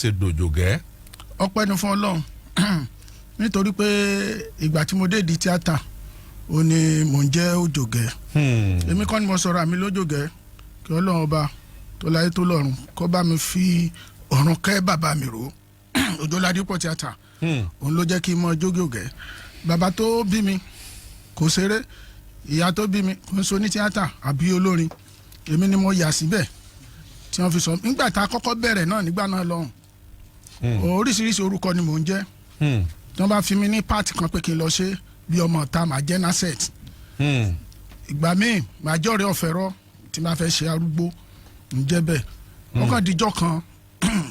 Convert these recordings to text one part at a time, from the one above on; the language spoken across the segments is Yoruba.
ṣe dòjògẹ́. ọpẹ́ ni fún Ọlọ́run nítorí pé ìgbà tí mo dé di tíátà ó ní mò ń jẹ́ Ojoge. èmi kọ́ ni mo sọ̀rọ̀ àmì lójògẹ́ kí Ọlọ́run ọba tó láyé tó lọ́run kó bá mi fi ọ̀run kẹ́ bàbá mi rò Ojoladipo tíátà òun ló jẹ́ kí n mọ Ojoge. bàbá tó bí mi kò ṣeré, ìyá tó bí mi kò ń so ní tíátà àbí olórin, èmi ni mo yà síbẹ̀ tí wọ́n fi sọ nígbà tá a kọ́kọ́ bẹ̀rẹ̀ náà nígbà náà lọ́hùn oríṣiríṣi orúkọ ni mò ń jẹ́ tí wọ́n bá fi mi ní páàtì kan pé kí n lọ ṣe bí ọmọ ọ̀tá màá jẹ́ nasset ìgbà míì màá jọ́rẹ̀ẹ́ ọ̀fẹ́rọ́ tí màá fẹ́ ṣe arúgbó ń jẹ́ bẹ́ẹ̀ wọ́n kàn díjọ́ kan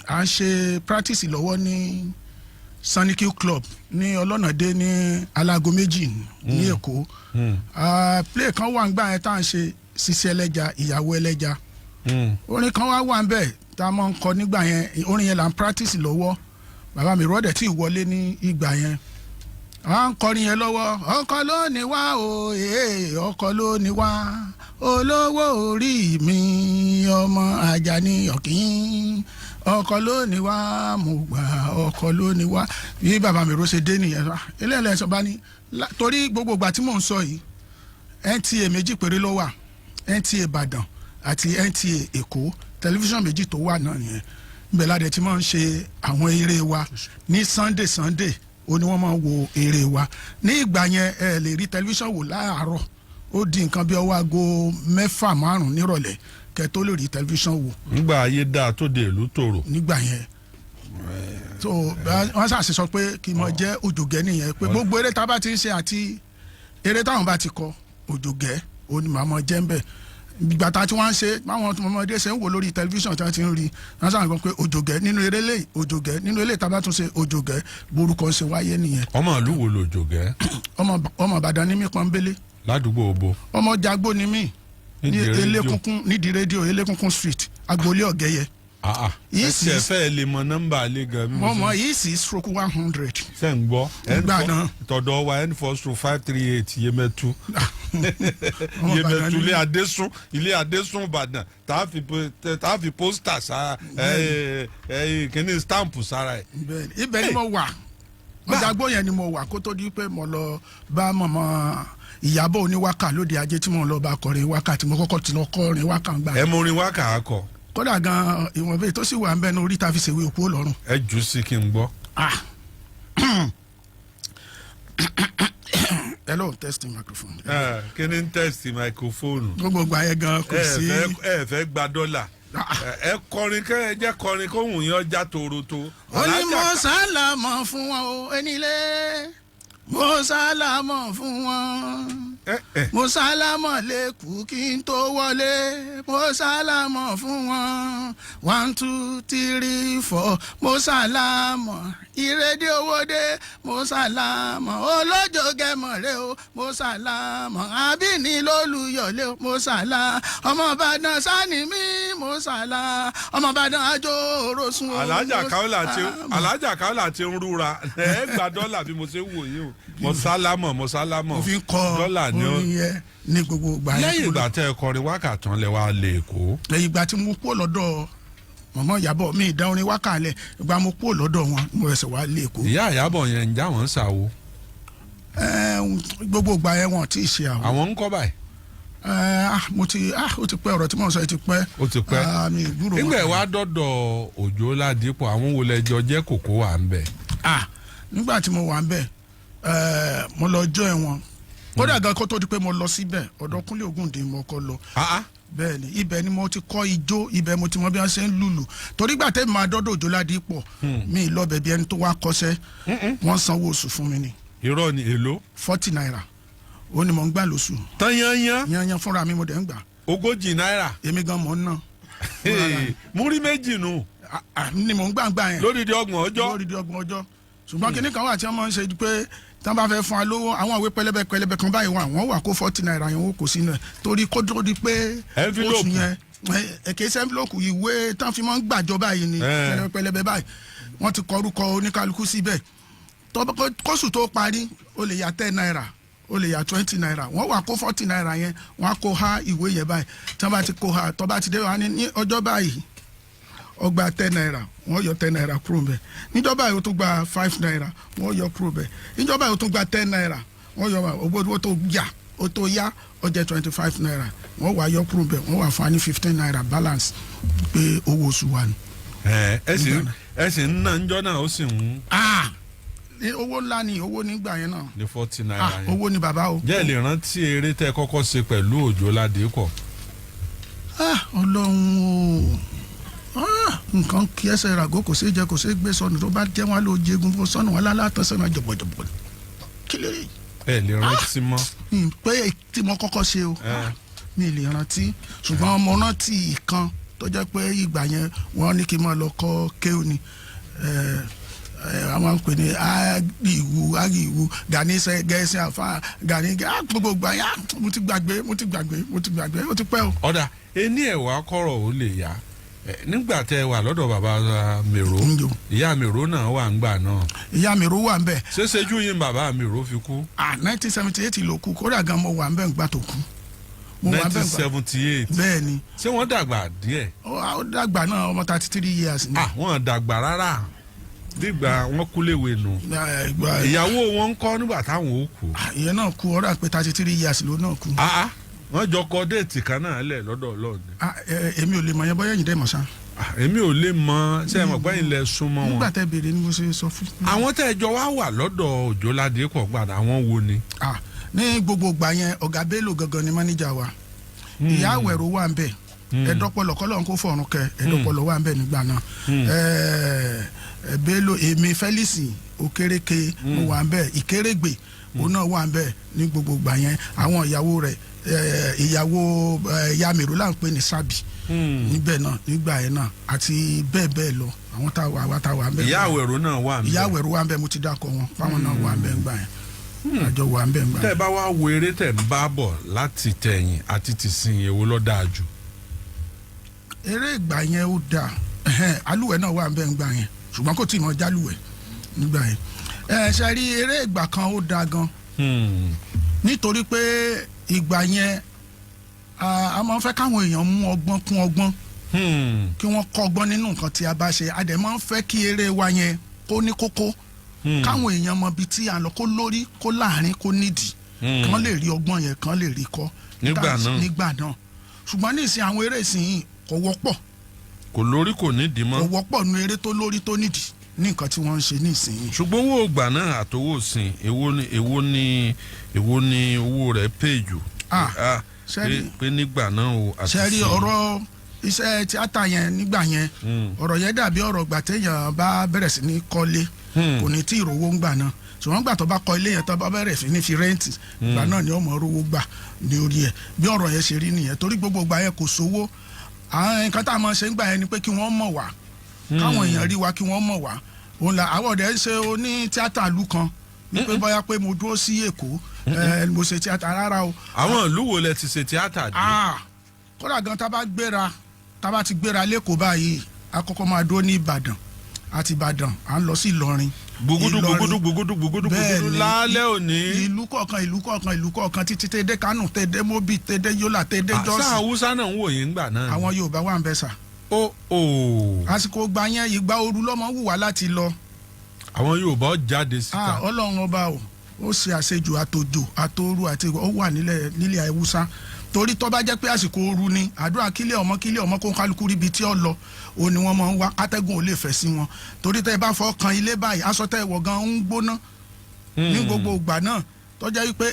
à ń ṣe practice lọ́wọ́ ní Sanikiu Club ní ọlọ́nàdé ní alago méjì ní Èkó play kan wà nígbà yẹn tá à ń ṣe Sisi ẹlẹ́ja ìyàwó ẹlẹ́ja orin kan wà ń bẹ̀ tá a máa ń kọ nígbà yẹn orin yẹn là ń practice lọ́wọ́ bàbá mi rọ́ọ̀dẹ̀ tí ì wọlé ní ìgbà yẹn à ń kọrin yẹn lọ́wọ́ ọkọ ló ní wá o ọkọ ló ní wá olówó orí mi ọmọ Àjàní ọ̀kín ọkọ ló ní wá mo gbà ọkọ ló ní wá bí bàbá mi ró ṣe dé nìyẹn eléyìí sọ bá ní torí gbogbo ìgbà tí mò ń sọ yìí NTA méjì péré ló wà NTA Ìbàdàn àti NTA Èkó tẹlifíṣàn méjì tó wà náà nìyẹn bẹ́ẹ̀ ládẹ tí wọ́n ń ṣe àwọn eré wa ní Sunday ó ní wọ́n máa ń wo eré wa ní ìgbà yẹn ẹ lè rí tẹlifíṣàn wò láàárọ̀ ó di nǹkan bí ọwọ́ aago 6-5 nírọ̀lẹ́ kẹ́ tó lè rí tẹlifíṣàn wò. nígbà ayé dáa tó de ìlú tòrò. nígbà yẹn so wọ́n ṣàṣì sọ pé kí n mọ jẹ́ Ojoge nìyẹn pé gbogbo eré tá a bá ti ń ṣe àti eré táwọn bá ti kọ Ojoge ó ní màá mọ jẹ́ ń bẹ̀ ìgbà tá a ti wá ń ṣe báwọn ọmọdé ṣe ń wò lórí tẹlifíṣàn tí wọ́n ti ń rí wọ́n sàn gbọ́ pé Ojoge nínú eré lè Ojoge nínú eré tá a bá tún ṣe Ojoge borúkọ ṣe wáyé nìyẹn. ọmọ ìlú wo l'Ojoge. ọmọ Ìbàdàn ní mí pọ́nbélé. ládùúgbò òbo. ọmọ Jàgbó ni mí ní elékùnkùn nídìí rédíò elékùnkùn street agboolé Ọ̀gẹ́yẹ. ẹsẹ̀ fẹ́ lè mọ nọ́mbà alẹ́ gan. mọ̀mọ́ yìí sì stroke 100. ṣe ń gbọ́ nígbà náà tọ̀dọ̀ wa N4/538 Yemẹtu Yemẹtu ilé Adésùn Ìbàdàn tá a fi pósítà sára kíní stamp sára ẹ̀. ibẹ̀ ni mo wà Jàgbó yẹn ni mo wà kó tó di pé mo lọ bá mọ̀mọ́ Ìyábọ̀ oníwákà lóde ajé tí mo lọ bá kọrin wákà tí mo kọ́kọ́ ti lọ kọrin wákà ń gbà. ẹ mọ orin wákà akọ. kódà gan ìwọ̀n bẹ́ẹ̀ tó sì wà ń bẹ́ẹ̀ ní orí ta fi ṣèwé òkú ọlọ́run. ẹ jù sí kí n gbọ́. hello testing microphone. kí ni test microphone. gbogbo gba ẹ gan kò sí. ẹ fẹ́ gba dọ́là. ẹ kọrin kẹ́ ẹ jẹ́ kọrin kóhùn yín ọjà tòrótó. ó ní mo sálámọ̀ fún wọn o ẹnilé mo sálámọ̀ fún wọn mo sálámọ̀ lẹ́kùú kí n tó wọlé mo sálámọ̀ fún wọn 1 2 3 4 mo sálámọ̀ ìrèdí owóde mo sálámọ̀ Olójoge mọ̀rẹ́ o mo sálámọ̀ àbíní lólùyọ̀lé o mo sálá ọmọ Ìbàdàn sani mi mo sálá ọmọ Ìbàdàn àjò òrosùn o. alájà káwọlà ti ń rúra ẹ gba dọ́là bí mo ṣe ń wò yín o mo sálámọ̀ mo fi kọ orin yẹn ní gbogbo ìgbà yẹn. lẹ́yìn ìgbà tẹ́ ẹ kọrin wákà tán lẹ wá lé Èkó. lẹ́yìn ìgbà tí mo kú lọ́dọ̀ mọ̀mọ́ Ìyábọ̀ mi ìdá orin wákà lẹ̀ ìgbà mo kú lọ́dọ̀ wọn mo ẹsẹ̀ wá lé Èkó. ìyá Ìyábọ̀ yẹn ń já wọn ṣàwo. gbogbo ìgbà yẹn wọn tí ì ṣe àwọn. àwọn ń kọ́ báyìí. ó ti pẹ́ ọ̀rọ̀ tí mò ń sọ yìí ti pẹ́. ó ti pẹ́ nígbà wàá dọ́dọ̀ Ojoladipo àwọn wo lẹjọ jẹ́ kòkó wà ń bẹ̀. nígbà tí mo wà ń bẹ̀ mo lọ jọ ẹ̀wọ̀n kódà gan kó tó di pé mo lọ síbẹ̀ ọ̀dọ̀ Kúnlé Ògúndé mo kọ́ lọ. bẹ́ẹ̀ ni ibẹ̀ ni mo ti kọ́ ijó ibẹ̀ mo ti mọ bí wọ́n ṣe ń lùlù torí gbà tẹ́ mi máa dọ́dọ̀ Ojoladipo mi lọ bẹ̀bí ẹni tó wá kọ́ṣẹ́ wọ́n sanwó oṣù fún mi ni. irọ́ ni èlò. 40 naira ó ní mo ń gbà lóṣù. tán yanyan fúnra mi mo dẹ̀ ń gbà. 40 naira. èmi gan mọ̀ ń ná. múrí méjì nù. ni mo ń gbà yẹn. lódìdí ọgbọ̀n ọjọ́ ṣùgbọ́n kíní kan wà tí wọ́n máa ń ṣe pé tí wọ́n bá fẹ́ fún wa lówó àwọn ìwé pẹlẹbẹ kan báyìí wọ́n wà kó 40 naira yẹn wọ́n kò sínú ẹ̀ torí kó dúró di pé oṣù yẹn èké sẹ́ńfìlọ́kù ìwé tí wọ́n fi máa ń gbàjọ báyìí ni pẹlẹbẹ báyìí wọ́n ti kọ orúkọ oníkálukú síbẹ̀ kóṣù tó parí ó lè ya 10 naira ó lè ya 20 naira wọ́n wà kó 40 naira yẹn wọ́n á kó ha ìwé yẹn báyìí tí wọ́n bá ti kó ha tó bá ti dé wà ní ọjọ́ báyìí ó gba 10 naira wọ́n yọ 10 naira kúrò bẹ́ẹ̀ níjọba yìí ó tún gba 5 naira wọ́n yọ kúrò bẹ́ẹ̀ níjọba yìí ó tún gba 10 naira wọ́n yọ owó tó yá ó tó yá ó jẹ́ 25 naira wọ́n wá yọ kúrò bẹ́ẹ̀ wọ́n wá fún wa ní 15 naira balance pé owó oṣù wa ni. ẹ sì ń ná njọ́ náà ó sì ń. owó ńlá ni owó nígbà yẹn náà. ní 40 naira yẹn. owó ni bàbá o. jẹ́ lè rántí eré tẹ́ kọ́kọ́ ṣe pẹ̀lú Òjó Ládìpọ̀. Ọlọ́run o nǹkan kí ẹsẹ̀ ràgó kò sí jẹ kò sí gbé sọnù tó bá jẹ́ wọn ló jẹgun fún sọnù wọn lálátọ́ sẹ́nu jọ̀bọ̀jọ̀bọ̀ kí lè rí. ẹ lè rántí mọ́. pé tí mo kọ́kọ́ ṣe o mi lè rántí ṣùgbọ́n mo rántí ìkan tó jẹ́ pé ìgbà yẹn wọ́n ní kí n máa lọ kọ́ kéwù ni àwọn pè ní agiwu gani gẹ̀ẹ́sì àfa gani gbogbo gbà yá mo ti gbàgbé ó ti pẹ́ o. ọ̀dà ení ẹ̀wà kọ̀rọ̀ ó lè yá nígbà tẹ wà lọ́dọ̀ bàbá Mèrò ìyá Mèrò náà wà ń gbà náà. ìyá Mèrò wà ń bẹ̀. ṣéṣejú yín bàbá Mèrò fi kú. 1978 ló kú kódà gan mo wà ń bẹ̀ ń gbà tó kú. 1978. bẹ́ẹ̀ ni. ṣé wọ́n dàgbà díẹ̀. ó dàgbà náà ọmọ 33 years ni. wọ́n dàgbà rárá nígbà wọn kúléwé nù. ìyàwó wọn ń kọ́ nígbà táwọn ó kú. ìyẹn náà kú ọ̀rọ̀ pé 33 years ló náà kú. wọ́n jọ kọ déètì kan náà lẹ̀ lọ́dọ̀ Ọlọ́run. èmi ò lè mọ yẹn bọ́yá yìí dẹ́ mọ̀ sá. èmi ò lè mọ ṣé ẹ mọ̀ pé ilẹ̀ súnmọ́ wọn. nígbà tẹ́ béèrè ni mo ṣe sọ fún. àwọn tẹ́ ẹ jọ wà lọ́dọ̀ Òjó Ládìpọ̀ gbàdá àwọn wo ni. ní gbogbo ìgbà yẹn ọ̀gá Bello gangan ni máníjà wa ìyá Àwẹ̀rò wà ń bẹ̀ ẹ̀dọ́pọ̀lọ̀ kọ́lọ́n kó fọ̀run kẹ ẹ̀dọ́pọ̀lọ̀ wà ń bẹ̀ nígbà náà Bello èmi Felix Okereke mo wà ń bẹ̀ Ìkérégbè òun náà wà ń bẹ̀ ní gbogbo ìgbà yẹn àwọn ìyàwó rẹ̀ ìyàwó ìyá Mèrò là ń pè ní Sábì níbẹ̀ náà nígbà yẹn náà àti bẹ́ẹ̀ bẹ́ẹ̀ lọ àwọn táwa ń bẹ̀. ìyá Àwẹ̀rò náà wà ń bẹ̀. ìyá Àwẹ̀rò wà ń bẹ̀ mo ti dákọ̀ wọn fáwọn náà wà ń bẹ̀ ńgbà yẹn àjọ wà ń bẹ̀ ńgbà yẹn. tẹ́ ẹ bá wá wo eré tẹ́ ń bá bọ̀ láti tẹ̀yìn àti tìsín èwo ló dáa jù. eré ìgbà yẹn ó dáa alúwẹ̀ náà wà ń bẹ̀ ńgbà yẹn ṣùgbọ́n kò tí ì mọ jálùwẹ̀ nígbà yẹn ṣe rí eré ìgbà kan ó dáa gan nítorí pé ìgbà yẹn a máa ń fẹ́ káwọn èèyàn mú ọgbọ́n kún ọgbọ́n kí wọ́n kọ́ ọgbọ́n nínú nǹkan tí a bá ṣe a dẹ̀ máa ń fẹ́ kí eré wa yẹn kó ní kókó káwọn èèyàn mọ ibi tí à ń lọ kó lórí kó láàrin kó nídìí kán lè rí ọgbọ́n yẹn kán lè rí kọ́ nígbà náà ṣùgbọ́n ní ìsìn àwọn eré ìsìn kò wọ́pọ̀ kò lórí kò nídìí mọ́ kò wọ́pọ̀ nu eré tó lórí tó nídìí ní nǹkan tí wọ́n ń ṣe ní ìsìn. ṣùgbọ́n owó ògbà náà àtọwọ́ sìn èwo ni owó rẹ̀ pè jù pé nígbà náà o àti sẹ́rí ọ̀rọ̀ iṣẹ́ tíátà yẹn nígbà yẹn ọ̀rọ̀ yẹn dàbí ọ̀rọ̀ gbà téèyàn bá bẹ̀rẹ̀ sí ní kọ́lé kò ní tí ìrówó ń gbà náà ṣùgbọ́n gbà tó bá kọ́ ilé yẹn tó bá bẹ̀rẹ̀ sí ní fi rẹ́ǹtì gbà náà ni ọmọ rówó gbà ní orí ẹ̀ bí ọ̀rọ̀ yẹn ṣe rí nìyẹn torí gbogbo gbà yẹn kò sówó àwọn nǹkan tá a máa ṣe ń gbà yẹn ni pé kí wọ́n mọ̀ wá káwọn èèyàn rí wa kí wọ́n mọ̀ wá òun là àwọn ọ̀dẹ́ ń ṣe oní tíátà ìlú kan ní pé bóyá pé mo dúró sí Èkó mo ṣe tíátà rárá o. àwọn ìlú wo lẹ ti ṣe tíátà dé. kódà gan tá a bá ti gbéra lẹ́kọ̀ọ́ báyìí a kọ́kọ́ máa dúró ní Ìbàdàn àti Ìbàdàn à ń lọ sí Ìlọrin. gbùgúdù lálẹ́ òní. ìlú kọ̀ọ̀kan títí tẹ́ dé Kánò tẹ́ dé Móbì tẹ́ dé Yólà tẹ́ dé Jọ́sì. àṣà Haúsá náà ń wò yín gbà náà. àwọn Yorùbá wà ń bẹ sà. àsìkò gbà yẹn ìgbà ooru lọ́mọ wù wá láti lọ. àwọn Yorùbá jáde síta. Ọlọ́run ọba o ó ṣe àṣejù àtòjò àtòru àti ó wà nílẹ̀ Haúsá torí tó bá jẹ́ pé àsìkò ooru ni àdúrà kílẹ̀ ọmọ kó kálukú ríbi tí ó lọ ó ní wọ́n máa ń wá atẹ́gùn ò lè fẹ́ sí wọn torí tẹ́ ẹ bá fọ́ kan ilé báyìí aṣọ tẹ́ ẹ wọ̀ gan ń gbóná ní gbogbo ìgbà náà tó jẹ́ wípé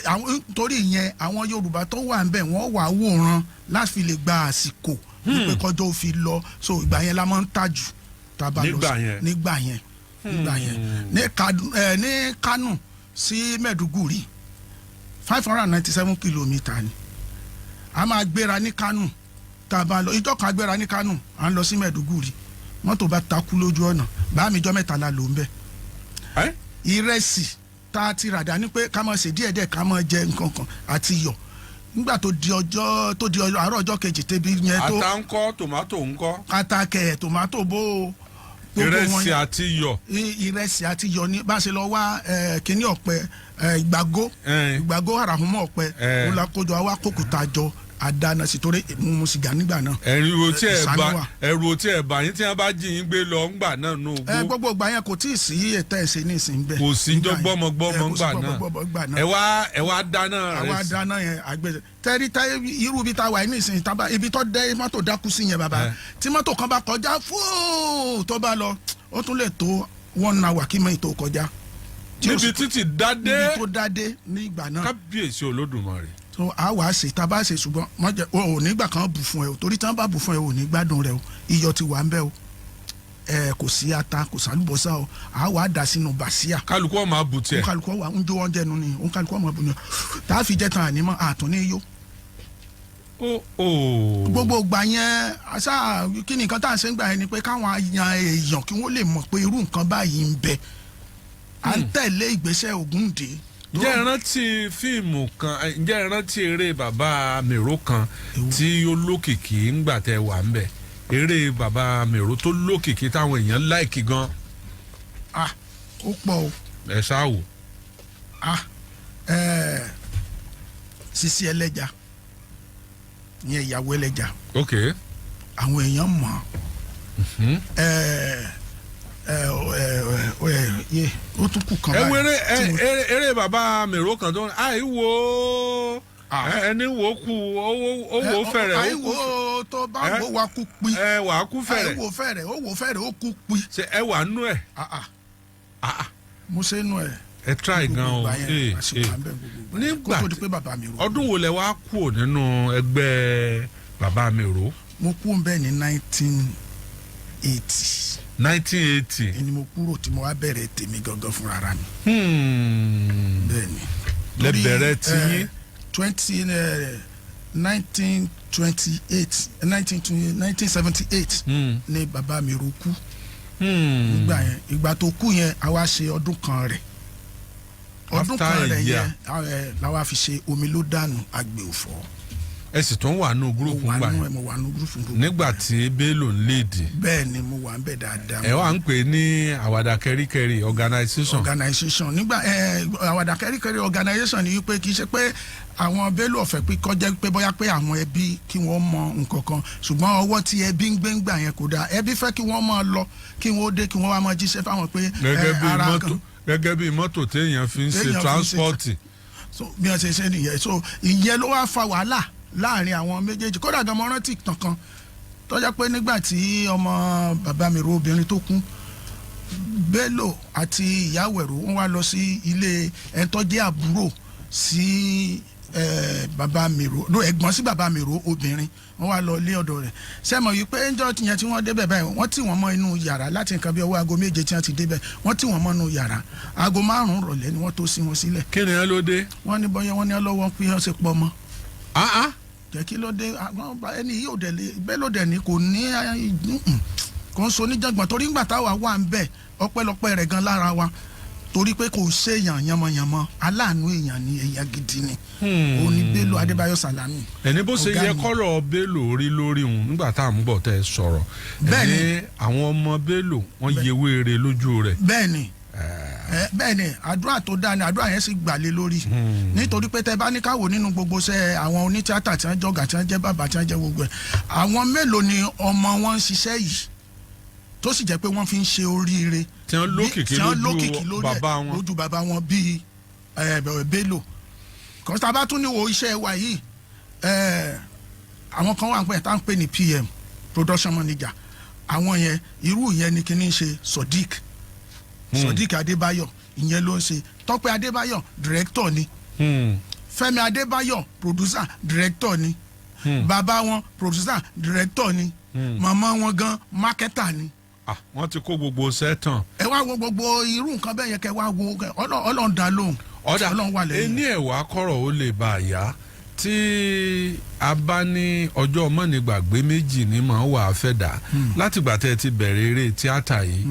torí ìyẹn àwọn Yorùbá tó wà ń bẹ̀ wọ́n wà wòran láti fi lè gba àsìkò wípé kọjọ́ ò fi lọ so ìgbà yẹn la máa ń tà jù tábà lọ nígbà yẹn ní Kánò sí Mẹ́dúgùrì 597 kìlómítà ni a máa gbéra ní Kánò tá a bá lọ ìjọ kan gbéra ní Kánò à ń lọ sí Mẹ́dúgùrì mọ́tò bá takú lójú ọ̀nà bá mi jọ mẹ́ta la lò ń bẹ̀. ìrẹsì tá a ti rà dání pé ká máa ṣe díẹ̀díẹ̀ ká máa jẹ nǹkan kan àti iyọ̀ nígbà tó di àárọ̀ ọjọ́ kejì tẹ́bi yẹn tó. ata ńkọ́ tòmátò ńkọ́. ata kẹ̀ tòmátò bó o. ìrẹsì àti iyọ̀. ìrẹsì àti iyọ̀ ní bá a ṣe lọ wá kínní ọ̀pẹ ìgbàgó àràhùnmọ́ ọ̀pẹ ó la kójọ àwa kókòtà jọ àdáná sí torí mo sìgá nígbà náà. ẹrù tí ẹ bá yín tí wọn bá jí yín gbé lọ ńgbà náà nù gbó. gbogbo ìgbà yẹn kò tí ì sí ètò ẹ̀sìn ní ìsìn bẹ́ẹ̀. kò sí jọ gbọ́mọgbọ́mọ ńgbà náà ẹ wá dáná rẹ. àwa dáná yẹn àgbẹ̀ tẹ́rí irú ibi tá a wà ní ìsìn ibi tó dẹ́ mọ́tò dákú sí yẹn bàbá tí mọ́tò kan bá kọjá fúù tó bá lọ ó tún lè tó 1 hour kí mọ́ ètò kọjá. níbi títí dádé níbi tó dádé ní ìgbà náà. kábíyèsí Olódùmarè. so a wà á ṣe tá a bá ṣe ṣùgbọ́n o ò nígbà kan bù fún ẹ o torí tí wọ́n bá bù fún ẹ o ò ní gbádùn rẹ o iyọ̀ ti wà ń bẹ o kò sí ata kò sálùbọ́sà o a wà á dà sínú bàṣíà. kálukú ọ̀ máa bù tiẹ̀. kálukú wà ń jó oúnjẹ nu ni òun kálukú ọ̀ máa bù ni tá a fi jẹ́ tán ànímọ́ àtún ní yó. gbogbo ìgbà yẹn aṣá kí ni nǹkan tá à ń ṣe ń gbà yẹn ni pé káwọn yan èèyàn kí wọ́n lè mọ̀ pé irú nǹkan báyìí ń bẹ à ń tẹ̀lé ìgbésẹ̀ Ògúndé. ǹjẹ́ ẹ rántí fíìmù kan ǹjẹ́ ẹ rántí eré bàbá Mèrò kan tí ó lókìkí ńgbà tẹ wà ń bẹ̀ eré bàbá Mèrò tó lókìkí táwọn èèyàn láìkì gan. ó pọ̀ o. ẹ ṣáà wò. Sisi Ẹlẹ́ja ìyẹn ìyàwó Ẹlẹ́ja. ok. àwọn èèyàn mọ̀ ó tún kù kan báyìí. eré bàbá Mèrò kan tó àìwò ẹni wò kú owó fẹ̀rẹ̀ ó kú. àìwò tó bá wò wá kú pi. wà á kú fẹ̀rẹ̀. àìwò fẹ̀rẹ̀ ó wò fẹ̀rẹ̀ ó kú pi. ṣe ẹ wà nú ẹ. mo ṣe nú ẹ. ẹ try gan o. nígbà ọdún wo lẹ wá kú nínú ẹgbẹ́ bàbá Mèrò. mo kú ń bẹ ní 1980. ẹni mo kúrò tí mo wá bẹ̀rẹ̀ tèmi gangan fúnra ra mi. bẹ́ẹ̀ni. lẹ bẹ̀rẹ̀ tí. 1978 ni bàbá Mèrò kú. nígbà yẹn ìgbà tó kú yẹn a wá ṣe ọdún kan rẹ̀. ọdún kan rẹ̀ yẹn la wá fi ṣe omi ló dànù àgbè òfò. ẹ sì tún wà nù gúrùpù ńgbà yẹn. mo wà nù gúrùpù. nígbà tí Bello ń léèdì. bẹ́ẹ̀ ni mo wà ń bẹ̀ dáadáa. ẹ wà ń pè ní àwàdà kẹ́ríkẹ́rí organisation. nígbà àwàdà kẹ́ríkẹ́rí organisation ni wípé kì í ṣe pé àwọn Bello ọ̀fẹ́ pé kọjá pé bóyá pé àwọn ẹbí kí wọ́n mọ nǹkan kan ṣùgbọ́n ọwọ́ tí ẹbí ń gbé ńgbà yẹn kò dáa ẹbí fẹ́ kí wọ́n máa lọ kí wọ́n dé kí wọ́n wá máa jíṣẹ́ fáwọn pé ara kan. gẹ́gẹ́ bí mọ́tò téèyàn fi ń ṣe transport. bí wọ́n ṣe ṣe nìyẹn so ìyẹn ló wá fa wàhálà láàrin àwọn méjèèjì kódà gan mo rántí ìtàn kan tó jẹ́ pé nígbà tí ọmọ bàbá Mèrò obìnrin tó kú Bello àti ìyáwẹ̀rọ wọ́n wá lọ sí ilé ẹ̀ńtọ́jẹ́ àbúrò sí bàbá Mèrò ẹ̀gbọ́n sí bàbá Mèrò obìnrin wọ́n wá lọ ilé ọ̀dọ̀ rẹ̀ sẹ́mọ̀ yìí pé ẹ̀ńjọ́ yẹn tí wọ́n débẹ̀ báyìí wọ́n tì wọ́n mọ́ inú yàrá láti nǹkan bí ọwọ́ aago 7 tí wọ́n ti débẹ̀ wọ́n tì wọ́n mọ́ inú yàrá aago 5 rọ̀lẹ́ ni wọ́n tó sí wọn sílẹ̀. kí ni ẹ ló dé. wọ́n ní bọ́yá wọ́n ní ọlọ́wọ́ pé wọ́n ṣe pọ̀ mọ́. jẹ́ kí ló dé ẹni yìí ò dẹ̀ lé Bello dẹ̀ ní kò ní kò ń so níjàngbọ̀n torí ńgbà táwa wà ń bẹ̀ ọpẹ́lọpẹ́ rẹ̀ gan lára wa torí pé kò séèyàn yànmọ̀yànmọ́ aláàánú èèyàn ni èèyàn gidi ni òun ni Bello Adébáyọ̀ Sàlámì. ẹni bó ṣe yẹ kọ́rọ̀ Bello rí lórí òun nígbà tá à ń bọ̀ tẹ́ ẹ sọ̀rọ̀ ẹni àwọn ọmọ Bello wọ́n yewé rẹ̀ lójú rẹ̀. bẹ́ẹ̀ni àdúrà tó dáa ni àdúrà yẹn sì gbàlé lórí nítorí pé tẹ bá ní káwò nínú gbogbo ṣe àwọn onítíátà tí wọ́n jọ̀gà tí wọ́n jẹ́ bàbá tí wọ́n jẹ́ gbogbo ẹ̀ àwọn mélòó ni ọmọ wọn ń ṣiṣẹ́ yìí tó sì jẹ́ pé wọ́n fi ń ṣe oríire tí wọ́n lókìkí lójú bàbá wọn bíi Bello kọ́sítà bá tún ní wo iṣẹ́ wa yìí àwọn kan wà ń pẹ́ tá à ń pè ní PM production manager àwọn yẹn irú yẹn ni kí ni ṣe Sodiq Adébáyọ̀ ìyẹn ló ń ṣe Tọ́pẹ́ Adébáyọ̀ director ni Fẹ́mi Adébáyọ̀ producer director ni bàbá wọn producer director ni màmá wọn gan marketer ni. wọ́n ti kó gbogbo sẹ́tàn. ẹ wá wo gbogbo irú nǹkan bẹ́ẹ̀ yẹn kẹ́ wá wo Ọlọ́run dá lóhùn. Ọlọ́run wà lẹ́yìn. ẹni ẹ̀wà kọ̀rọ̀ ó lè bá a yá tí a bá ní ọjọ́ mọ́nìgbàgbé méjì ní mọ̀ wà á fẹ́ dà látìgbà tẹ́ ẹ ti bẹ̀rẹ̀ eré tíátà yìí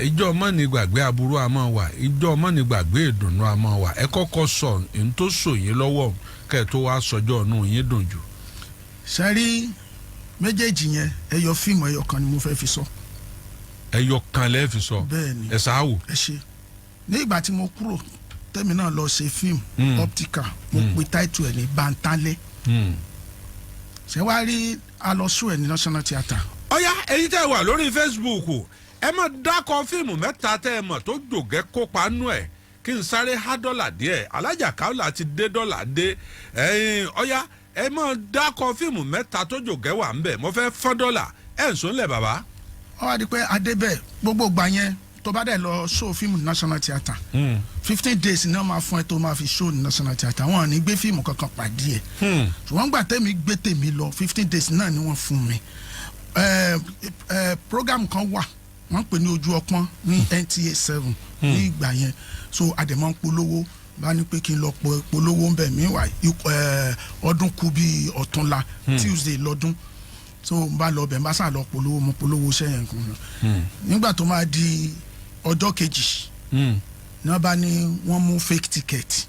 ìjọ mọ́nìgbàgbé aburú a máa wà ìjọ mọ́nìgbàgbé ìdùnnú a máa wà ẹ kọ́kọ́ sọ ní tó sò yín lọ́wọ́ kẹ́ ẹ tó wá sọjọ́ ọ̀nù yín dùn jù. sẹ́rí méjèèjì yẹn ẹyọ fíìmù ẹyọ kan ni mo fẹ́ fi sọ. ẹyọ kan lẹ́ẹ̀ fi sọ. bẹ́ẹ̀ni ẹ sáwò. ẹ ṣe ní ìgbà tí mo kúrò tẹ́mi náà lọ ṣe fíìmù optical mo pe táìtù ẹ̀ ní Bantale ṣé wàá rí alọ́sùn ẹ̀ ní national theatre. ọ̀yá ẹ̀yin tẹ́ wà lórí Facebook ẹ mọ̀ dákọ̀ fíìmù mẹ́ta tẹ́ ẹ mọ̀ tó Òjògẹ́ kópa nú ẹ̀ kí n sáré há dọ́là díẹ̀ alájà káwọ́là ti dé dọ́là dé ẹ̀yin ọ̀yá ẹ mọ̀ dákọ̀ fíìmù mẹ́ta tó Òjògẹ́ wà ń bẹ̀ mo fẹ́ fọ́n dọ́là ẹ̀ ń sọ́nlẹ̀ bàbá. ó wá di pé adébẹ̀ gbogbo gbà yẹn tó bá dẹ̀ lọ show fíìmù national theatre 15 days ni wọ́n máa fún ẹ tó máa fi show national theatre wọn ò ní gbé fíìmù kankan pàdé ẹ̀ ṣùgbọ́n gbà tẹ́mi gbé tèmi lọ 15 days náà ni wọ́n fún mi program kan wà wọ́n pè ní ojú ọpọ́n ní NTA 7 ní ìgbà yẹn so àdèmọ́ ń polówó bá ní pé kí n lọ polówó ń bẹ̀ mí wá ọdún kù bíi ọ̀túnla Tuesday lọ́dún so n bá lọ bẹ̀ n bá sà lọ polówó mo polówó sẹ́yìn kan nígbà tó máa di ọjọ́ kejì náà bá ní wọ́n mú fake ticket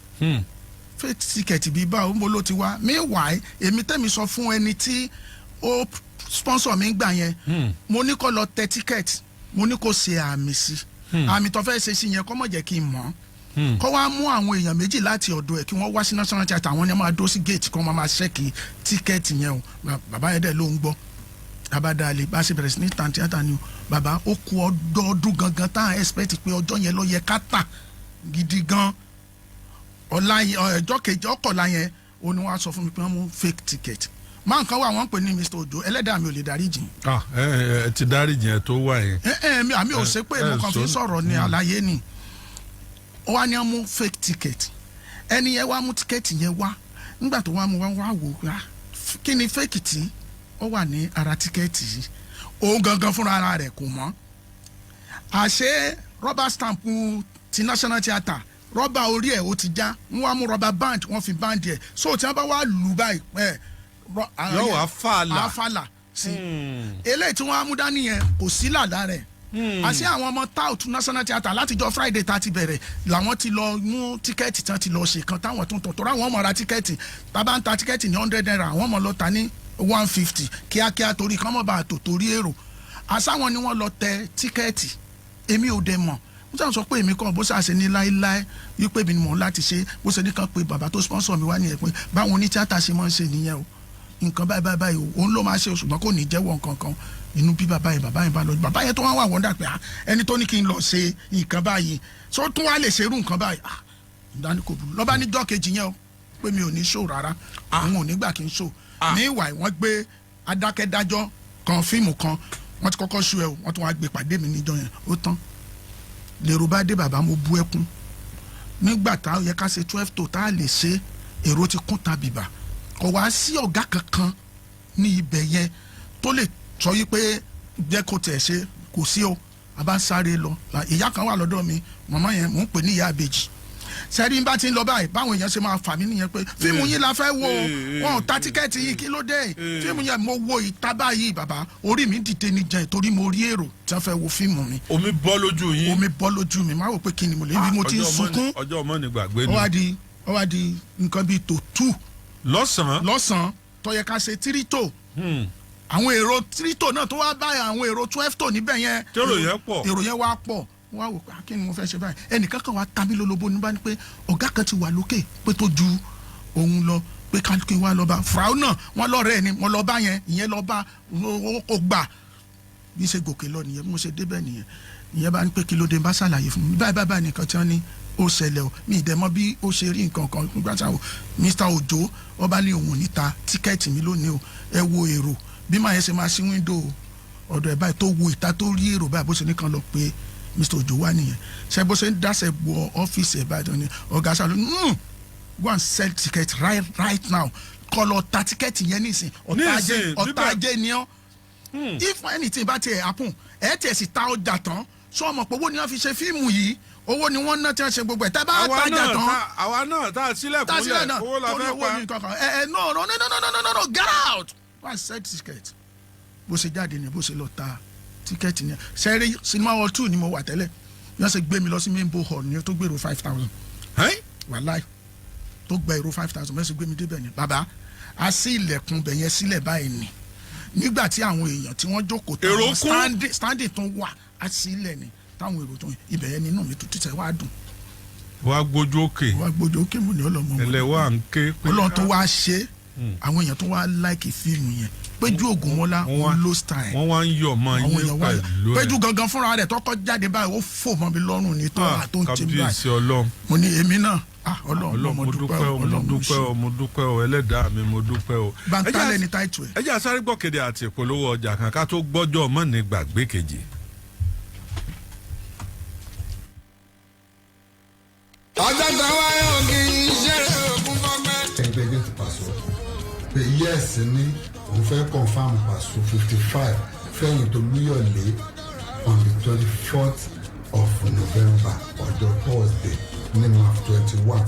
fake ticket bíi báwo ń bọ́ ló ti wá meanwhile èmi tẹ́mi sọ fún ẹni tí ó sponsor mi gbà yẹn mo ní kó lọ tẹ ticket mo ní kó ṣe àmì sí àmì tó fẹ́ ṣe sí yẹn kó mọ̀ jẹ́ kí n mọ̀ kó wá mú àwọn èèyàn méjì láti ọ̀dọ̀ ẹ̀ kí wọ́n wá sí national theatre àwọn yẹn máa dó sí gate kí wọ́n máa ṣẹ́ẹ̀kì tíkẹ́ẹ̀tì yẹn o bàbá yẹn dẹ̀ ló ń gbọ́ abadale bá ṣe bẹ̀rẹ̀ sí ní tàn tíátà ni o bàbá ó kú ọdọọdún gangan tá à ń expect pé ọjọ́ yẹn ló yẹ ká tà gidi gan ọ̀la yẹn ọjọ́ kejì ọkọ̀la yẹn ó ní wọ́n á sọ fún mi pé wọ́n mú fake ticket máa nǹkan wà wọ́n pè ní Mr. Ojo ẹlẹ́dàá mi ò lè dáríjì. ẹ ti dáríjì ẹ tó wà yẹn. àmì ò ṣe pé mo kàn fi sọ̀rọ̀ ní àlàyé ni ó wá ní wọ́n mú fake ticket ẹni yẹn wá mú ticket yẹn wá nígbà tó wá mú wá wò kí ni fake tí ó wà ní ara tíkẹ́ẹ̀tì yìí òun gangan fúnra ara rẹ̀ kò mọ̀ àṣé rọ́bà stamp ti national theatre rọ́bà orí ẹ̀ ó ti já wọ́n wá mú rọ́bà band wọ́n fi band ẹ̀ so tí wọ́n bá wá lù báyìí yóò wá fàlà sí eléyìí tí wọ́n á mú dání yẹn kò sí làdá rẹ̀ àṣé àwọn ọmọ tout national theatre látijọ́ Friday tá ti bẹ̀rẹ̀ làwọn ti lọ mú tíkẹ́ẹ̀tì tán ti lọ ṣe kan táwọn tó ń tọ̀tọ̀ ráwọn ọmọ ra tíkẹ́ẹ̀tì tábà ń ta tíkẹ́ẹ̀tì ní 100 naira àwọn ọmọ lọ ta ní 150 kíákíá torí kán mọ̀ bá tò torí èrò àṣàwọn ni wọ́n lọ tẹ tíkẹ́ẹ̀tì èmi ò dẹ̀ mọ̀ mo sàn sọ pé èmi kàn bó ṣàṣe ní láéláé wípé mi ni mò ń láti ṣe bó ṣe ní kan pé bàbá tó sponsor mi wá nìyẹn pé báwọn onítíátà ṣe máa ń ṣe nìyẹn o nǹkan báyìí báyìí o òun ló máa ṣe ṣùgbọ́n kò ní jẹ́wọ́ nǹkan kan inú bí bàbá yẹn bá lọ bàbá yẹn tó wá wà wọ́ndà pé ẹni tó ní kí n lọ ṣe nǹkan báyìí tó tún wá lè ṣerú nǹkan báyìí ìdání kò burú lọ́ba níjọ́ kejì yẹn o pé mi ò ní ṣó rárá òun ò ní gbà kí n ṣó ní ìwà wọ́n gbé adákẹ́dájọ́ kan fíìmù kan wọ́n ti kọ́kọ́ ṣú ẹ o wọ́n tún wá gbé pàdé mi níjọ́ yẹn ó tán lèrò bá dé bàbá mo bú ẹkún nígbà tá a yẹ ká ṣe 12 tó tá a lè ṣe èrò ti kún ta bìbà kò wá sí ọ̀gá kankan ní ibẹ̀ yẹn tó lè sọ yí pé jẹ́ kó tẹ̀ ṣe kò sí o a bá ń sáré lọ ìyá kan wà lọ́dọ̀ mi màmá yẹn mò ń pè ní ìyá àbèjì sẹ́rí bá ti ń lọ báyìí báwọn èèyàn ṣe máa fà mí nìyẹn pé fíìmù yín la fẹ́ wo wọn ò ta tíkẹ́ẹ̀tì yìí kí ló dé fíìmù yẹn mo wo ìta báyìí bàbá orí mi dìde ní jẹ́ torí mo rí èrò tí wọ́n fẹ́ wo fíìmù mi. omi bọ́ lójú yín. omi bọ́ lójú mi máa wò pé kí ni mo lè rí mo ti ń sunkún. ọjọ́ ọmọ ní gbàgbé ni. ó wá di nǹkan bíi tó 2. lọ́sàn-án tó yẹ ká ṣe 3 tó. àwọn èrò 3 tó náà tó wá bá àwọn èrò 12 tó níbẹ̀ yẹn. èrò yẹn wá pọ̀ wá wò pé kí ni mo fẹ́ ṣe báyìí ẹnìkan kan wá tàbí lólobó ní bá ní pé ọ̀gá kan ti wà lókè pé tó ju òun lọ pé kálukú wa lọ bá fúráù náà wọn lọ́rẹ́ ẹni wọn lọ bá yẹn ìyẹn lọ bá ó gbà bí ṣe gòkè lọ nìyẹn bí mo ṣe débẹ̀ nìyẹn ìyẹn bá ní pé kí ló dé bá ṣàlàyé fún mi báyìí báyìí nìkan tí wọ́n ní ó ṣẹlẹ̀ o mi ìdẹ́mọ́ bí ó ṣe rí nǹkan kan nígbà tí àwọn Mr. Ojo ọba ní òun níta tíkẹ́ẹ̀tì mi lónìí o ẹ wo èrò bí màá yẹn ṣe máa ṣí wíńdò ọ̀dọ̀ ẹ̀ báyìí tó wo ìta tó rí èrò báyìí bó ṣe ní kan lọ pé Mr. Ojo wà nìyẹn ṣe bó ṣe ń dáṣẹ wọ ọ́fíìsì ẹ̀ báyìí ni ọ̀gá ṣàlù go and sell ticket right now kọ́ lọ ta ticket yẹn nísìn ọ̀tá ajé ni ọ́ if anything bá tiẹ̀ happen ẹ̀ tiẹ̀ sì ta ọjà tán sọ ọmọ pé owó ni wọ́n fi ṣe fíìmù yìí owó ni wọ́n ná tí wọ́n ṣe gbogbo ẹ̀ tẹ́ bá tajà tán àwa náà tá a sílẹ̀ kúnlẹ̀ owó la fẹ́ pa no get out go and sell ticket bó ṣe jáde ni bó ṣe lọ ta tíkẹ́ẹ̀tì ni sẹ́rí cinema hall 2 ni mo wà tẹ́lẹ̀ yọ́n ṣe gbé mi lọ sí maimbo hall ni tó gbèrò 5,000 wàláì tó gba èrò 5,000 mẹ́sàn gbé mi débẹ̀ ni bàbá a sí ilẹ̀kùn bẹ̀ yẹn sílẹ̀ báyìí ni nígbà tí àwọn èèyàn tí wọ́n jókòó táwọn standing tó wà a sí ilẹ̀ ni táwọn èrò tó ibẹ̀ yẹn nínú mi tó títẹ̀ wá dùn. wàá gbójú òkè mo ní ọlọ́mọ ẹlẹ́wà ń ké. ọlọ́run tó wá ṣe àwọn èèyàn tó wá láìkì fíìmù yẹn Péjú Ògúnmọ́lá ló style wọ́n wá ń yọ̀ mọ́ yín pẹ̀lú ẹ̀. Péjú gangan fúnra rẹ̀ tọkọ jáde báyìí ó fò mọ́ mi lọ́rùn ní tó wà tó ń ṣe báyìí. kábíyèsí Ọlọ́run. mo ní èmi náà Ọlọ́run mo dúpẹ́ o ẹlẹ́dàá mi mo dúpẹ́ o. bàtàlẹ̀ ní táìtù ẹ̀. ẹ jẹ́ àsáré gbọ́kèdè àti ìpolówó ọjà kan ká tó gbọ́jọ́ mọ́ ní gbàgbé kejì. ọjọ́ kan wáyé òkè ìṣeré òkun fọ́gbẹ́. ẹgbẹ́ ti Paso pé yẹ́ẹ̀sì ní òun fẹ́ confam Paso 55 fẹ́yìn tó lúyọ̀lé on the 24th of November ọjọ́ Thursday ní March 21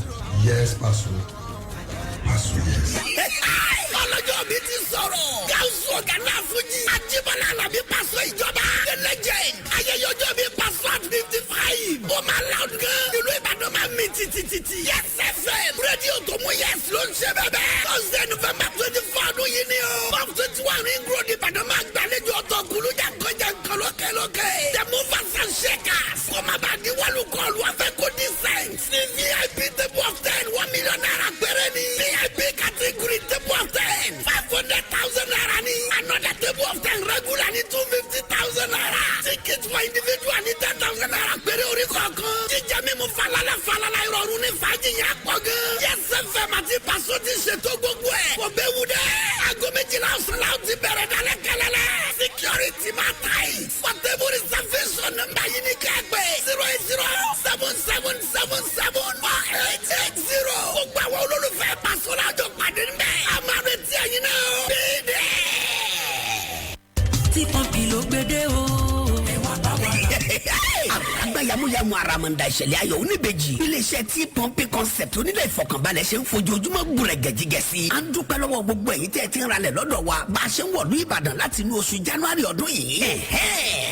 yes Paso yes. ọlọ́jọ́ mi ti sọ̀rọ̀ gáúsù ọ̀gá náà fújì Àjíbọ́lá Àlàbí Paso ìjọba the legend ayẹyẹ ọjọ́ mi Paso at 55 ó máa loud gan ìlú Ìbàdàn máa mi títí yes FM rédíò tó mú yes ló ń ṣe bẹ́ẹ̀ Thursday November 24 ọdún yìí ni o March 21 ring road Ìbàdàn máa gbàlejò ọ̀tọ̀ kúlú jankan lókè the movers and shakers kó má bàa di wàlú kọlu afẹ́ kó decent ní VIP table of 10 1 million naira péré ni VIP category table of 10 500,000 naira ni another table of 10 regular ni 250,000 naira ticket for individual ni 10,000 naira péré orí kọ̀ọ̀kan jíjẹ mímu falala ìrọ̀rùn ní fàájì yẹn pọ̀ gan yes FM àti Paso ti ṣètò gbogbo ẹ̀ kò bẹ́ẹ̀ wù dẹ́ aago 12 ọ̀sán la ó ti bẹ̀rẹ̀ dálẹ́ kẹlẹ́lẹ́ security máa tight for table reservation nọ́mbà yìí ní kẹ́gbẹ́ 08077774880 gbogbo àwọn olólùfẹ́ Paso lájọ pàdé níbẹ̀ àmàlẹ́ tí ẹ̀yin náà bí dẹ́. tí pọ́ǹpì ló gbédè o. agbáyamuyamu aramanda ìṣẹ̀lẹ̀ ayọ̀ oníbejì iléeṣẹ́ tí pọ́ǹpì concept onílẹ̀ ìfọkànbalẹ̀ ṣe ń fojoojúmọ́ gbúrẹ̀ gẹ̀jígẹ̀sí à ń dúpẹ́ lọ́wọ́ gbogbo ẹ̀yin tẹ́ ẹ ti ń ralẹ̀ lọ́dọ̀ wa bá a ṣe ń wọ̀lú Ìbàdàn láti inú oṣù January ọdún yìí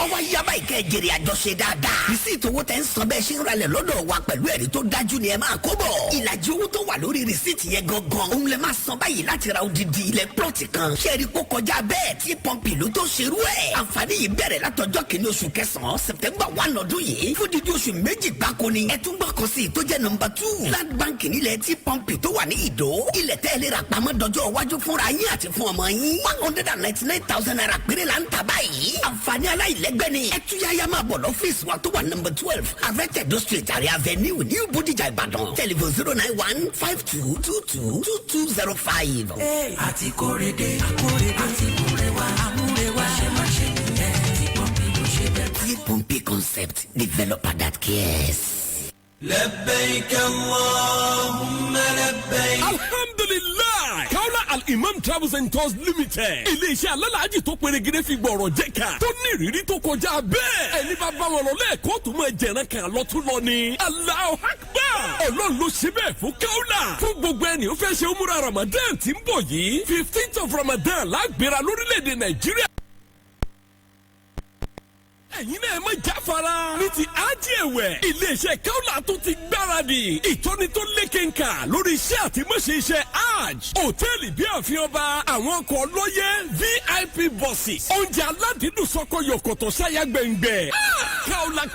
ọwọ́ yaba ìkẹ́ jèrè àjọṣe dáadáa rìsíìtì owó tẹ́ ń san bẹ́ẹ̀ ṣe ń ralẹ̀ lọ́dọ̀ wa pẹ̀lú ẹ̀rí tó dájú ni ẹ máa kó bọ̀ ìlàjì owó tó wà lórí rìsíìtì yẹn gangan òun lè máa san báyìí láti ra odidi ilẹ̀ plọ̀tì kan ṣẹ́ẹ̀rí kó kọjá bẹ́ẹ̀ tí pọ́ǹpì ló tó ṣerú ẹ̀ àǹfààní yìí bẹ̀rẹ̀ látọjọ́ kìíní oṣù kẹsàn-án September 1 ọdún yìí fún dídí oṣù méjì gbáko ni ẹ tún gbọ́ kan sí i tó jẹ́ nọ́mbà 2 Land Bank nílẹ̀ tí pọ́ǹpì tó wà ní Ìdó ilẹ̀ tẹ́ ẹ lè ra pamọ́ dọjọ́ iwájú fúnra yín àti fún ọmọ yín 199,000 naira péré la ń ta báyìí àǹfààní aláìlẹ́gbẹ́ ni ẹ tún yáyá máa bọ̀ lọ́fíìsì wa tó wà nọ́mbà 12 Arẹ́tẹ̀dó street àrẹ avenue New Bódìjà Ìbàdàn tẹlifon 09152222205. àti kórede àti múrewa ṣe má ṣe nìyẹn tí pọ́ǹpì ló ṣe bẹ́ẹ̀. tí pọ́ǹpì concept developer that cares. لبيك اللهم لبيك. alhamdulilayi kaula al-imam travels and tours limited iléeṣẹ́ alálàájì tó pérégedé fi gbọ̀rọ̀ jẹ́ ká tó ní ìrírí tó kọjá bẹ́ẹ̀ ẹni bá bá wọn lọ lẹ́ẹ̀kọ́ tó máa jẹ̀rán kan lọ́tún lọ ni Allahu Akbar ọlọ́run ló ṣe bẹ́ẹ̀ fún kaula fún gbogbo ẹni ó fẹ́ ṣe umura Ramadan tí ń bọ̀ yìí 15th of Ramadan lágbèrè lórílẹ̀‐èdè Nàìjíríà. ẹ̀yin náà má jáfara ní ti ájí ẹ̀wẹ̀ iléeṣẹ́ kaula tó ti gbáradì ìtọ́ni tó lékenkà lórí iṣẹ́ àti mọ̀ṣẹ́ iṣẹ́ hajj hòtẹ́ẹ̀lì bí àfihàn ọba àwọn ọkọ̀ ọlọ́yẹ VIP buses oúnjẹ aládìídùn sọ́kọ̀ yọ̀kọ̀tọ̀ ṣáyà gbẹ̀ngbẹ̀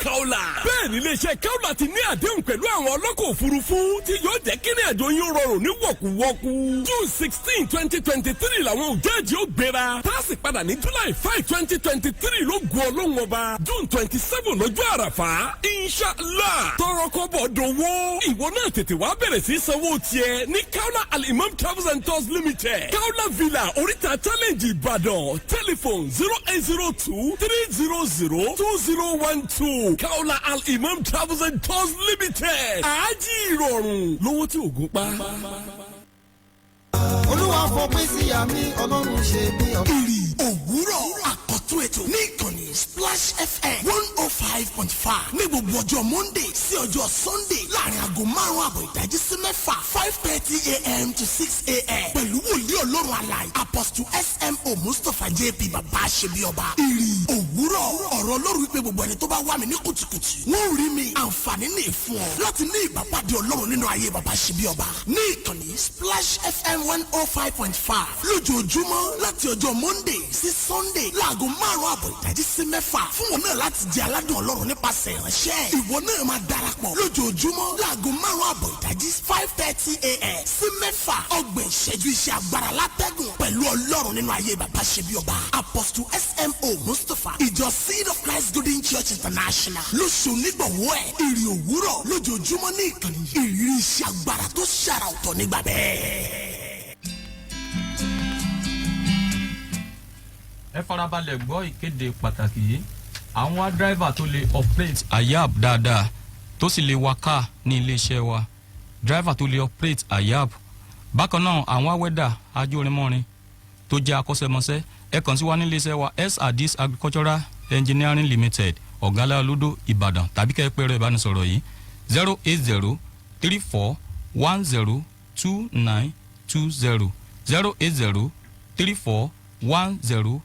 kaula bẹ́ẹ̀ ni iléeṣẹ́ kaula ti ní àdéhùn pẹ̀lú àwọn ọlọ́kọ̀ òfurufú tí yóò jẹ́ kí ní àjò yín rọrùn ní wọ̀kúwọ́kú June 16 2023 làwọn òjẹ́ẹ̀jì ó gbéra tá a sì padà ní July 5 2023 ló gun ọlọ́run ọba June 27 lọ́jọ́ àràfà inshallah tọrọkọ́bọ̀ dòwó ìwọ náà tètè wá bẹ̀rẹ̀ sí sanwó tiẹ̀ ní kaula al-imam travels and tours limited kaula villa oríta challenge Ìbàdàn telephone 0802-300-2012 kaula al-imam travels and tours limited àájì ìrọ̀rùn lówó tí ògùn pa. Olúwa fọpẹ́ sí àmì Ọlọ́run ṣe bí ọba. ìrì òwúrọ̀ àkọ́tún ètò ní ìkànnì Splash FM 105.5 ní gbogbo ọjọ́ Monday sí ọjọ́ Sunday láàrin aago 5 àbọ̀ ìdájí sí 6 5:30 a.m. to 6 a.m. pẹ̀lú wòlíì Ọlọ́run alààyè Apostle SMO Mustapha JP bàbá ṣe bí ọba. ìrì òwúrọ̀ òwúrọ̀ ọ̀rọ̀ Ọlọ́run wípé gbogbo ẹni tó bá wá mi ní kùtùkùtù wọ́n rí mi àǹfààní ní ìfún ọ láti ní ìbápàdé Ọlọ́run nínú ayé bàbá ṣe bí ọba ní ìkànnì Splash FM 105.5 lójoojúmọ́ láti ọjọ́ Monday sí Sunday láago 5:30 ìdájí sí 6 fún wọn náà láti jẹ aládùn Ọlọ́run nípasẹ̀ ìránṣẹ́ ìwọ náà máa darapọ̀ lójoojúmọ́ láago 5:30 ìdájí 5:30 a.m. sí 6 ọgbọ̀n ìṣẹ́jú iṣẹ́ agbára látẹ́gùn pẹ̀lú Ọlọ́run nínú ayé bàbá ṣe bí ọba Apostle SMO Mustapha ìjọ Seed of Christ Golden Church International lóṣù nígbàwọ́ ẹ̀ ìrì òwúrọ̀ lójoojúmọ́ ní ìkànnì ìrírí iṣẹ́ agbára tó ṣàrà ọ̀tọ̀ nígbà bẹ́ẹ̀. ẹ farabalẹ̀ gbọ́ ìkéde pàtàkì yìí àwọn dírẹ́fà tó lè operate ayab dáadáa tó sì lè wa káà ní iléeṣẹ́ wa dírẹ́fà tó lè operate ayab bákan náà àwọn awẹ́dà ajórinmọ́rin tó jẹ́ akọ́ṣẹ́mọṣẹ́ ẹ kàn sí wa ní iléeṣẹ́ wa S.Adis Agricultural Engineering Limited ọ̀gálá olódò Ìbàdàn tàbí kẹ́ ẹ pé ẹ̀rọ ìbánisọ̀rọ̀ yìí 08034102920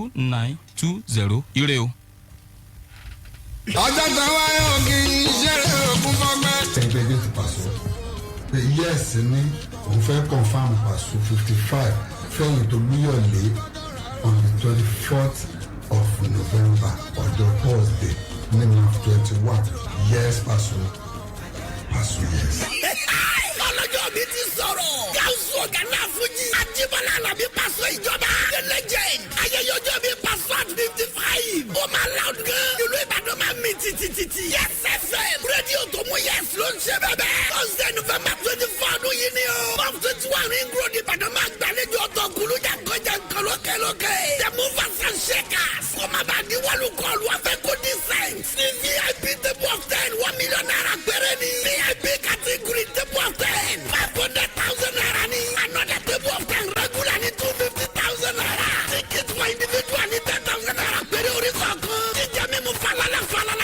08034102920 ire o. ọjọ́ kan wáyé ògì ìṣeré ògùn fọgbẹ́. ẹgbẹ́ bí ti Paso pé yẹ́ẹ̀sì ní òun fẹ́ confam Paso 55 fẹ́yìn tó lúyọ̀lé on the 24th of November ọjọ́ Thursday nínú 21 yes Paso yes. ọlọ́jọ́ mi ti sọ̀rọ̀ gáúsù ọ̀gá náà fújì Ajíbọ́lá Àlàbí Paso ìjọba the legend ayẹyẹ ọjọ́ mi Paso at 55 ó máa loud gan ìlú Ìbàdàn máa mi títí yes FM rédíò tó mú yes ló ń ṣe bẹ́ẹ̀ Thursday November 24 ọdún yìí ni o of 21 ring road Ìbàdàn máa gbàlejò ọ̀tọ̀ kùlùjà kọjá nǹkan lókè the movers and shakers kó má bàa di wọ́lù kọlu afẹ́ kó decent ní VIP table of 10 1 million naira péré ni VIP category table of 10 500,000 naira ni another table of 10 regular ni 250,000 naira ticket for individual ni 10,000 naira péré orí kọ̀ọ̀kan jíjẹ mímu falala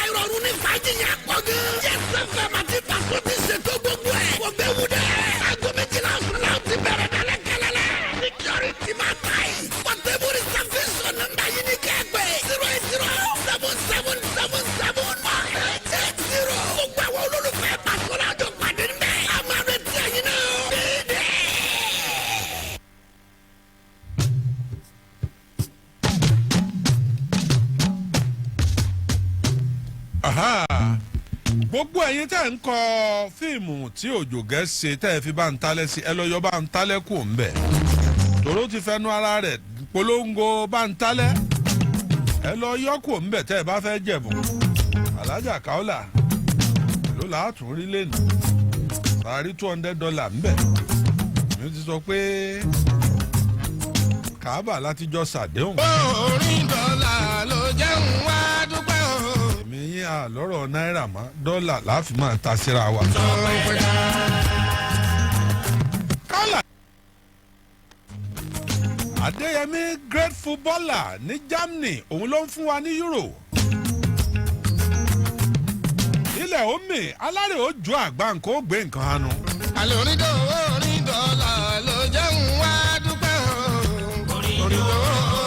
ìrọ̀rùn ní fàájì yẹn pọ̀ gan yes FM àti Paso ti ṣètò gbogbo ẹ̀ kò bẹ́ẹ̀ wù dẹ́ aago 12 ọ̀sán náà ti bẹ̀rẹ̀ dálẹ́ kẹlẹ́lẹ́ security máa ta yìí portable reservation nọ́mbà yìí ní kẹ́gbẹ́ 0807777 gbogbo àwọn olólùfẹ́ Paso lájọ pàdé níbẹ̀ àmàlẹ́ tí a yín náà bí dẹ́. gbogbo ẹ̀yin tẹ́ ń kọ fíìmù tí Ojoge ṣe tẹ́ ẹ fi bá ń talẹ̀ sí ẹ lọ yọ bá ń talẹ̀ kù ń bẹ̀ tòró ti fẹnu ara rẹ̀ polongo bá ń talẹ̀ ẹ lọ yọ kù ń bẹ̀ tẹ́ ẹ bá fẹ́ jẹ̀bùn alájà Kaola ló láàtún rí lẹ́nu sàárì $200 ń bẹ̀ mi ti sọ pé Kaaba láti jọ sàdéhùn. orin dọ́là ló jẹun wá dúpẹ́ o. èmi yín àlọ́rọ̀ náírà mọ́ dọ́là láàfin máa ta síra wa. Kaola Adéyẹmí great footballer ní Germany òun ló ń fún wa ní Euro. ilẹ̀ omi alárè ó ju àgbà nǹkan ó gbé nǹkan hanu. àlọ́ orin dọ́là ló jẹun wá dúpẹ́ o.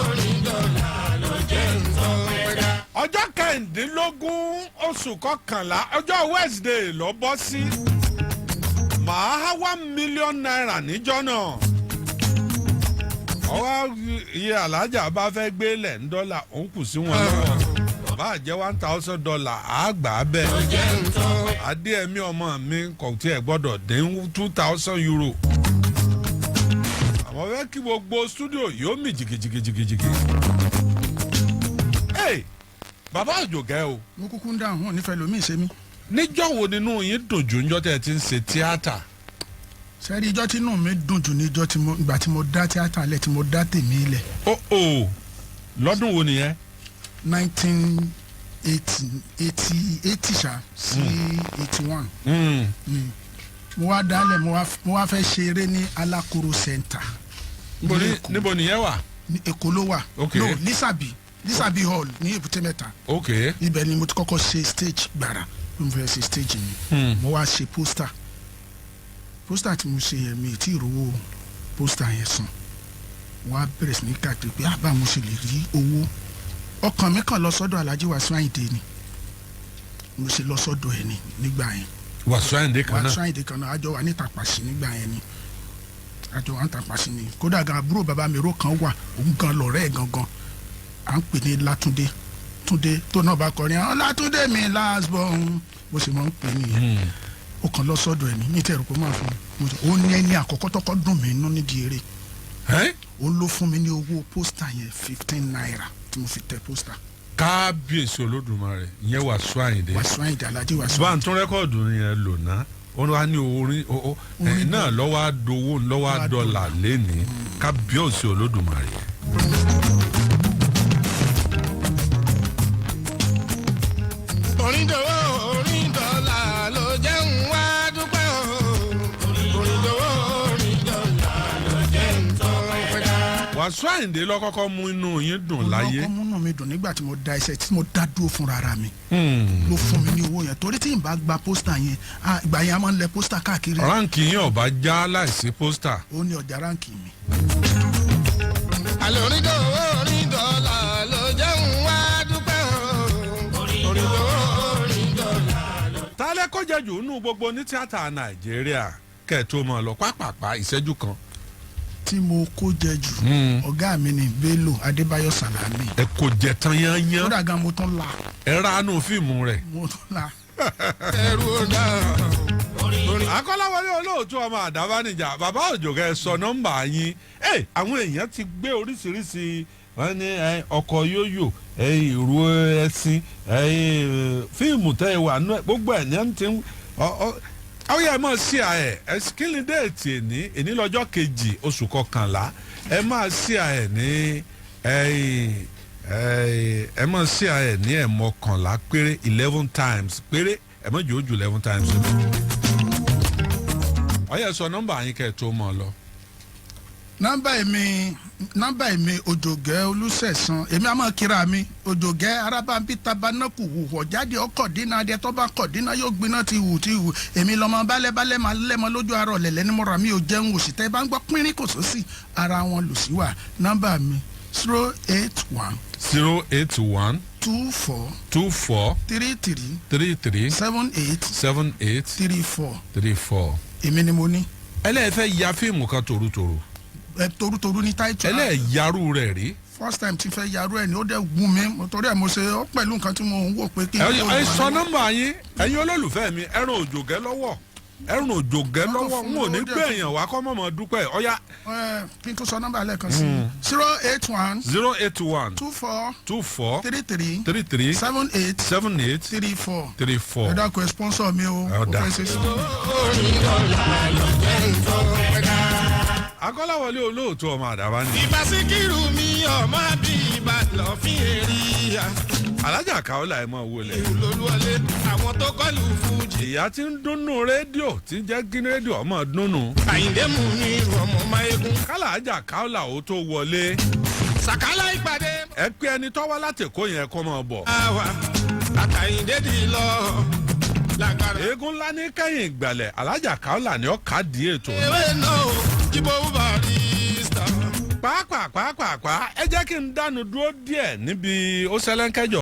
orin dọ́là ló jẹun sọ pẹ́dá. ọjọ́ kẹrìndínlógún oṣù kọkànlá ọjọ́ Wednesday ló bọ́ sí. màá há $1 million níjọ́ náà. ọwọ́ iye alájà bá fẹ́ gbé lẹ̀ ń dọ́là òun kù sí wọn lọ́wọ́. bá jẹ́ $1,000 àgbà bẹ́ẹ̀. Adéyẹmí ọmọ mi kò tiẹ̀ gbọ́dọ̀ dín €2,000. àmọ́ fẹ́ kí gbogbo studio yóò mì jìgìjìgìjìgì. bàbá Ojoge o. mo kúkú ń dáhùn wọn nífẹ̀ẹ́ lómi ìṣe mi. níjọ́ wo nínú yín dùn jù níjọ́ tẹ́ ẹ ti ń ṣe tíátà. sẹ́rí ijọ́ tí inú mi dùn jù ní ijọ́ ìgbà tí mo dá tíátà lẹ̀ tí mo dá tèmi lẹ̀. lọ́dún wo nìyẹn. 1980 ṣá sí 81. mo wá dálẹ̀ mo wá fẹ́ ṣeré ní Alakoro Center. níbo nìyẹn wà. ní Èkó ló wà. Okay. no Lisabi Hall ní Èbúté Mẹ́ta. Okay. ibẹ̀ ni mo ti kọ́kọ́ ṣe stage gbàrà mo fẹ́ ṣe stage mi. mo wá ṣe pósítà tí mo ṣe yẹn mi tí ìrówó pósítà yẹn sùn wọ́n á bẹ̀rẹ̀ sí ní káàkiri pé àbá mo ṣe lè rí owó ọkàn mi kàn lọ sọ́dọ̀ Alhaji Wasiu Ayinde ni mo ṣe lọ sọ́dọ̀ ẹ̀ ni nígbà yẹn. Wasiu Ayinde kan náà. Wasiu Ayinde kan náà àjọ wa ní Tàpàṣì nígbà yẹn ni àjọ wa ní Tàpàṣì ni kódà gan àbúrò bàbá mi ró kan wà òun gan lọ̀rẹ́ ẹ̀ gangan à ń pè ní Látúndé Túndé tó náà bá kọrin àwọn Látúndé mi last born bó ṣe máa ń pè nìyẹn ó kàn lọ sọ́dọ̀ ẹ̀ ní tẹ̀rù pé máa fún un ó ní ẹni àkọ́kọ́ tọ́kọ́ dùn mí nínú nídìí eré ó ló fún mi ní owó pósítà yẹn 15 naira tí mo fi tẹ pósítà. Kábíyèsí Olódùmarè ìyẹn Wasiu Ayinde. Wasiu Ayinde Alhaji Wasiu. bá a tún rẹ́kọ̀dù yẹn lò ná ó wá ní orin náà lọ́wọ́ àdówó lọ́wọ́ àdọ́là lẹ́ni Kábíyèsí Olódùmarè. orin dọ́là ló jẹ́ ń wá dúpẹ́ o. orin dọ́là ló jẹ́ ń tọ́ pẹ́ká. Wasiu Ayinde ló kọ́kọ́ mú inú yín dùn láyé. ó múnú mi dùn nígbà tí mo da iṣẹ́ tí mo dá dúró fúnra ra mi. ló fún mi ní owó yẹn torí tí n bá gba pósítà yẹn ìgbà yẹn a máa ń lẹ pósítà káàkiri. ránkì yín ọba já láìsí pósítà. ó ní ọjà ránkì mi. àlọ́ orin dọ́là ló jẹ́ ń wá dúpẹ́ o. orin dọ́là. tálẹ́ kó jẹ́ jù nínú gbogbo ní tíátà Nàìjíríà kẹ́ẹ̀tó mọ̀ lọ pápápá ìṣẹ́jú kan. tí mo kó jẹ jù ọ̀gá mi ni Bello Adébáyọ̀ Sàlámì. ẹ kò jẹ tán yányán. kódà gan mo tún la. ẹ ránú fíìmù rẹ̀. mo tún la. ẹrù ọ̀dà. Akọ́láwọlé olóòtú ọmọ àdábánijà bàbá Òjògè sọ nọ́mbà yín àwọn èèyàn ti gbé oríṣiríṣi wọn ní ọkọ̀ yóyò ìrù ẹṣin fíìmù tẹ́ ẹ wà gbogbo ẹ̀ ní ti ń àwọn yẹn máa ṣí ẹ kíni déètì èní lọ́jọ́ kejì oṣù kọkànlá ẹ máa ṣí ẹ ní ẹ máa ṣí ẹ ní ẹ̀mọkànlá péré 11 times péré ẹ má jò ó jù 11 times. ọyẹ sọ nọ́mbà yín kẹ́ ẹ tó mọ̀ lọ. nọ́mbà èmi Òjògè Olúṣẹ̀san èmi àmọ́ kíra mi Òjògè arábàbí tabanaku hùwọ̀ jáde ọkọ̀ dínà adé tó bá kọ̀ dínà yóò gbiná ti hù èmi lọ́mọ balẹ̀balẹ̀ máa lẹ́mọ lójú arọ lẹ̀lẹ́ ní mọ́ra mi ò jẹun òsì tẹ́ bá ń gbọ́ pínrín kò sósì ara wọn lù sí wà nọ́mbà mi 081 24 33 78 34 èmi ni mo ní. ẹlẹ́ẹ̀fẹ́ ya fíìmù kan tòrútòrú. Torutoru ní táìtù. ẹlẹ́ẹ̀yarú rẹ̀ rí. first time ti fẹ́ yarú ẹ̀ ni ó dẹ̀ gún mi torí ẹ̀ mo ṣe ó pẹ̀lú nǹkan tí mo ń wò pé kí n tó. ẹ sọ nọ́mbà yín ẹ̀yin olólùfẹ́ mi ẹ̀rùn Òjògè lọ́wọ́ n ò ní gbé èèyàn wá kọ́ mọ̀mọ́ dúpẹ́ ọ̀yá. kí n tó sọ nọ́mbà lẹ́ẹ̀kan sí 081 24 33 78 34 ẹ dákun ẹ sponsor mi o. Akọ́láwọlé olóòtú ọmọ àdàbáni. ìbá Síkírù mi ọmọ bí ìbá lọ fi èrìyà. Alájà Káólà ẹ̀ mọ̀ wọlé. olólùwọlé àwọn tó kọlù fújì. ìyá tí ń dúnnú rédíò tí ń jẹ́ kí rédíò ọmọ dúnnú. Àyìndé mú ní ọmọ máyégún. Kálàájà Káólà ó tó wọlé. Sàkálà ìpàdé. ẹ pé ẹni tó wá láti Èkó yẹn kó máa bọ̀. àwa àtàyìndé di lọ. eégún ńlá ní kẹ́yìn ìgbàlẹ̀ Alájà Káólà ni ó kàdí ètò. ewé náà jíbó barista. pàápàá ẹ jẹ́ kí n dánu dúró díẹ̀ níbi ó ṣẹlẹ̀ ń kẹjọ.